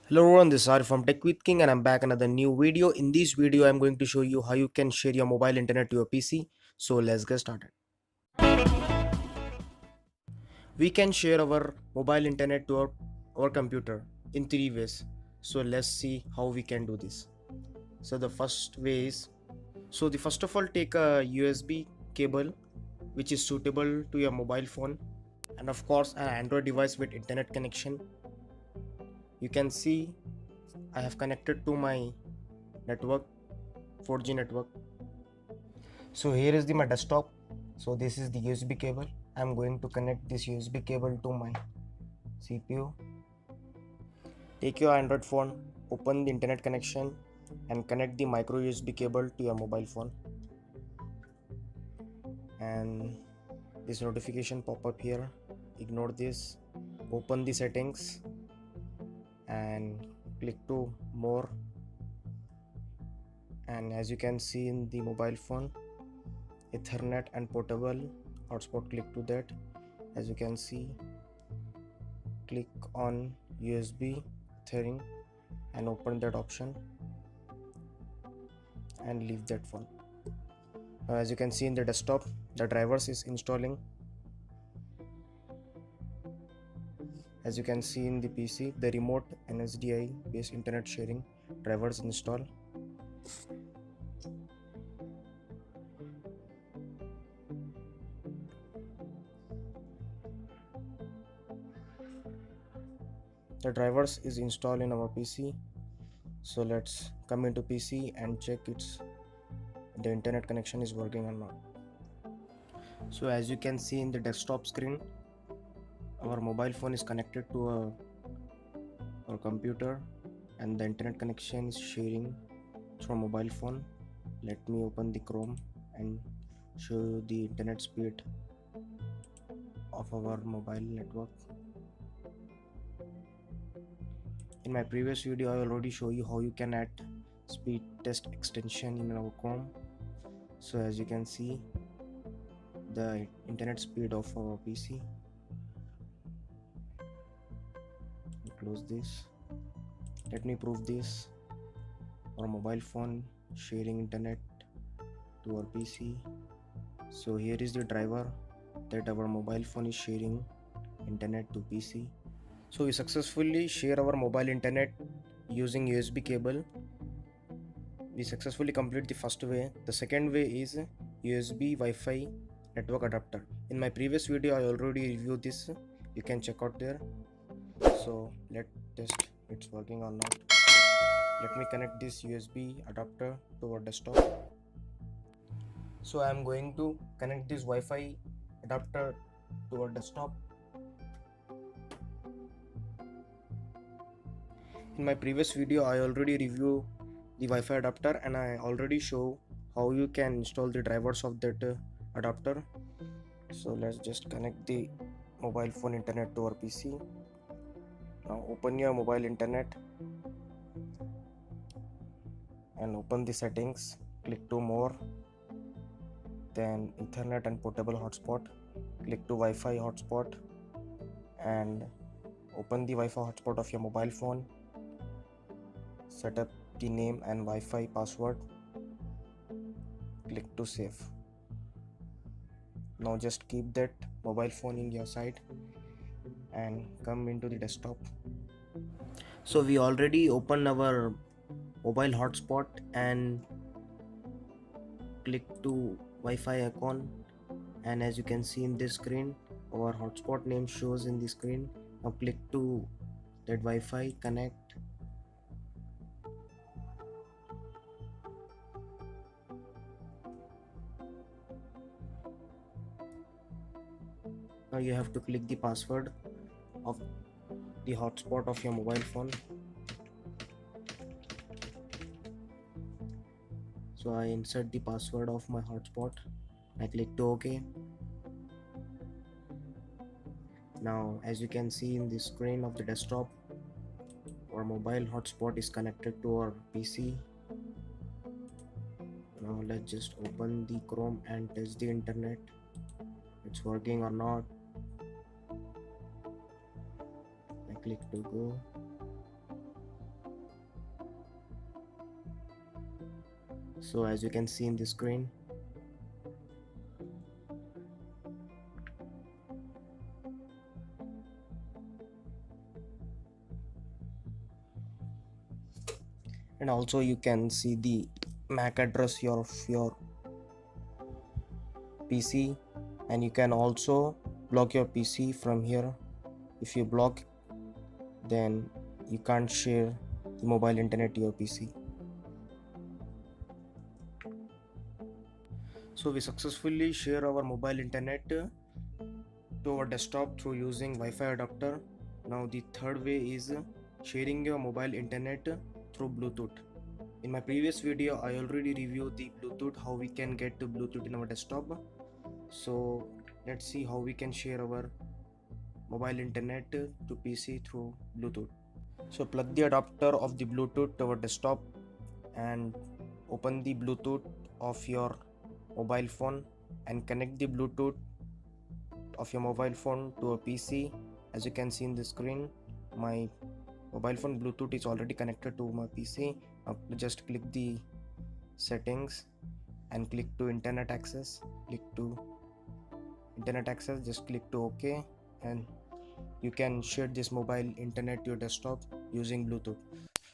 Hello everyone, this is Arif from Tech with King and I'm back another new video. In this video, I'm going to show you how you can share your mobile internet to your PC. So let's get started. We can share our mobile internet to our computer in three ways. So let's see how we can do this. So the first way is, the first of all take a USB cable which is suitable to your mobile phone and of course an Android device with internet connection. You can see I have connected to my network 4G network. So here is my desktop. So this is the USB cable. I'm going to connect this USB cable to my CPU. Take your Android phone, open the internet connection and connect the micro USB cable to your mobile phone. And this notification pop up here. Ignore this. Open the settings and click to more. And as you can see in the mobile phone, Ethernet and portable hotspot, click to that. As you can see, click on USB Thering and open that option and leave that phone. Now as you can see in the desktop, the drivers is installing. As you can see in the PC, the remote NSDI based internet sharing drivers install. The drivers is installed in our PC. So let's come into PC and check the internet connection is working or not. So as you can see in the desktop screen, our mobile phone is connected to our computer and the internet connection is sharing through mobile phone. Let me open the Chrome and show you the internet speed of our mobile network. In my previous video, I already show you how you can add speed test extension in our Chrome. So as you can see, the internet speed of our PC. Close this. Let me prove this. Our mobile phone sharing internet to our PC. So here is the driver that our mobile phone is sharing internet to PC. So we successfully share our mobile internet using USB cable. We successfully complete the first way. The second way is USB Wi-Fi network adapter. In my previous video, I already reviewed this. You can check out there. So let's test it's working or not. Let me connect this USB adapter to our desktop. So I am going to connect this Wi-Fi adapter to our desktop. In my previous video, I already reviewed the Wi-Fi adapter and I already show how you can install the drivers of that adapter. So let's just connect the mobile phone internet to our PC. Now open your mobile internet and open the settings. Click to more. Then Ethernet and portable hotspot. Click to Wi-Fi hotspot and open the Wi-Fi hotspot of your mobile phone. Set up the name and Wi-Fi password. Click to save. Now just keep that mobile phone in your side and come into the desktop. So we already opened our mobile hotspot and click to Wi-Fi icon, and as you can see in this screen, our hotspot name shows in the screen. Now click to that Wi-Fi connect. Now you have to click the password of the hotspot of your mobile phone. So I insert the password of my hotspot. I click to OK. Now as you can see in the screen of the desktop, our mobile hotspot is connected to our PC. Now let's just open the Chrome and test the internet. It's working or not. I click to go. So as you can see in the screen, and also you can see the MAC address of your PC, and you can also block your PC from here. If you block, then you can't share the mobile internet to your PC. So we successfully share our mobile internet to our desktop through using Wi-Fi adapter. Now the third way is sharing your mobile internet through Bluetooth. In my previous video I already reviewed the Bluetooth, how we can get the Bluetooth in our desktop. So let's see how we can share our mobile internet to PC through Bluetooth. So plug the adapter of the Bluetooth to our desktop and open the Bluetooth of your mobile phone and connect the Bluetooth of your mobile phone to a PC. As you can see in the screen, my mobile phone Bluetooth is already connected to my PC. Now just click the settings and click to internet access. Click to internet access, just click to OK, and you can share this mobile internet to your desktop using Bluetooth.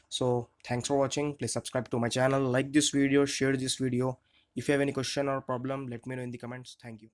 So thanks for watching. Please subscribe to my channel, like this video, share this video. If you have any question or problem, let me know in the comments. Thank you.